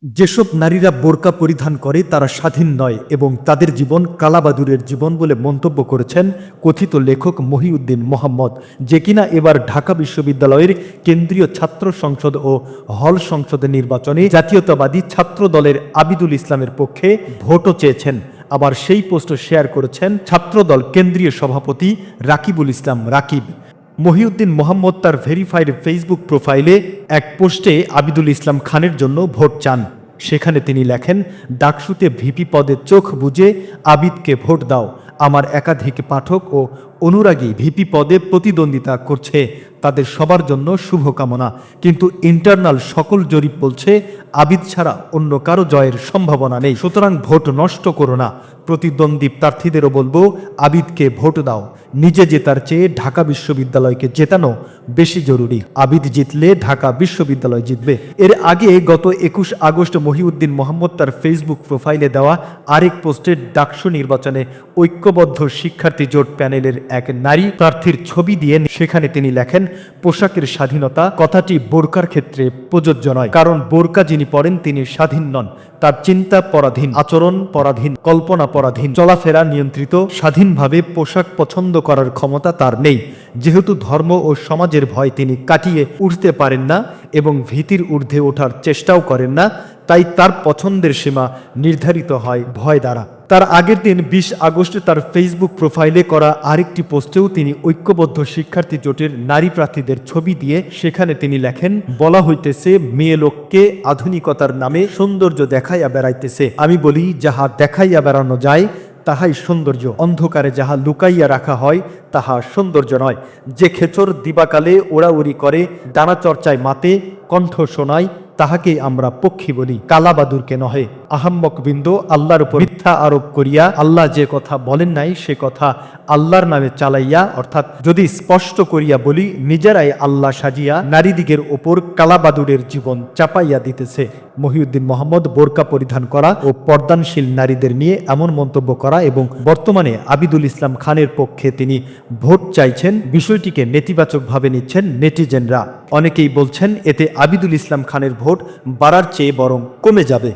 যেসব নারীরা বোরকা পরিধান করে তারা স্বাধীন নয় এবং তাদের জীবন কালাবাদুরের জীবন বলে মন্তব্য করেছেন কথিত লেখক মহিউদ্দিন মোহাম্মদ, যে কিনা এবার ঢাকা বিশ্ববিদ্যালয়ের কেন্দ্রীয় ছাত্র সংসদ ও হল সংসদ নির্বাচনে জাতীয়তাবাদী ছাত্র দলের আবিদুল ইসলামের পক্ষে ভোটও চেয়েছেন। আবার সেই পোস্ট শেয়ার করেছেন ছাত্রদল কেন্দ্রীয় সভাপতি রাকিবুল ইসলাম রাকিব। মহিউদ্দিন মোহাম্মদ তার ভেরিফাইড ফেসবুক প্রোফাইলে এক পোস্টে আবিদুল ইসলাম খানের জন্য ভোট চান। সেখানে তিনি লেখেন, ডাকসুতে ভিপি পদে চোখ বুজে আবিদকে ভোট দাও। আমার একাধিক পাঠক ও অনুরাগী ভিপি পদে প্রতিদ্বন্দ্বিতা করছে, তাদের সবার জন্য শুভকামনা। কিন্তু ইন্টারনাল সকল জরিপ বলছে আবিদ ছাড়া অন্য কারো জয়ের সম্ভাবনা নেই। সুতরাং ভোট নষ্ট করো না। প্রতিদ্বন্দ্বী প্রার্থীদেরও বলবো, আবিদকে ভোট দাও। নিজে জেতার চেয়ে ঢাকা বিশ্ববিদ্যালয়কে জেতানো বেশি জরুরি। আবিদ জিতলে ঢাকা বিশ্ববিদ্যালয় জিতবে। এর আগে গত 21 আগস্ট মহিউদ্দিন মোহাম্মদ তার ফেসবুক প্রোফাইলে দেওয়া আরেক পোস্টে ডাকসু নির্বাচনে ঐক্যবদ্ধ শিক্ষার্থী জোট প্যানেলের এক নারী প্রার্থীর ছবি দিয়ে সেখানে তিনি লেখেন, পোশাকের স্বাধীনতা কথাটি বোরকার ক্ষেত্রে প্রযোজ্য নয়, কারণ বোরকা যিনি পরেন তিনি স্বাধীন নন। তার চিন্তা পরাধীন, আচরণ পরাধীন, কল্পনা পরাধীন, চলাফেরা নিয়ন্ত্রিত। স্বাধীনভাবে পোশাক পছন্দ করার ক্ষমতা তার নেই। যেহেতু ধর্ম ও সমাজের ভয় তিনি কাটিয়ে উঠতে পারেন না এবং ভীতির ঊর্ধ্বে ওঠার চেষ্টাও করেন না, তাই তার পছন্দের সীমা নির্ধারিত হয় ভয় দ্বারা। তার আগের দিন 20 আগস্ট তার ফেসবুক প্রোফাইলে করা আরেকটি পোস্টেও তিনি ঐক্যবদ্ধ শিক্ষার্থী জোটের নারী প্রার্থীদের ছবি দিয়ে সেখানে তিনি লেখেন, বলা হইতেছে মেয়ে লোককে আধুনিকতার নামে সৌন্দর্য দেখাইয়া বেড়াইতেছে। আমি বলি, যাহা দেখাইয়া বেড়ানো যায় তাহাই সৌন্দর্য, অন্ধকারে যাহা লুকাইয়া রাখা হয় তাহা সৌন্দর্য নয়। যে খেচর দিবাকালে ওড়াউড়ি করে, ডানা চর্চায় মাতে, কণ্ঠ শোনায়, তাহাকেই আমরা পক্ষী বলি, কালাবাদুরকে নহে। আহাম্মক বৃন্দ, আল্লাহর উপর মিথ্যা আরোপ করিয়া আল্লাহ যে কথা বলেন নাই সে কথা আল্লাহর নামে চালাইয়া, অর্থাৎ যদি স্পষ্ট করিয়া বলি, নিজেরাই আল্লাহ সাজিয়া নারীদিগের ওপর কালাবাদুরের জীবন চাপাইয়া দিতেছে। মহিউদ্দিন মোহাম্মদ বোরকা পরিধান করা ও পর্দানশীল নারীদের নিয়ে এমন মন্তব্য করা এবং বর্তমানে আবিদুল ইসলাম খানের পক্ষে তিনি ভোট চাইছেন, বিষয়টিকে নেতিবাচকভাবে নিচ্ছেন নেটিজেনরা। অনেকেই বলছেন এতে আবিদুল ইসলাম খানের ভোট বাড়ার চেয়ে বরং কমে যাবে।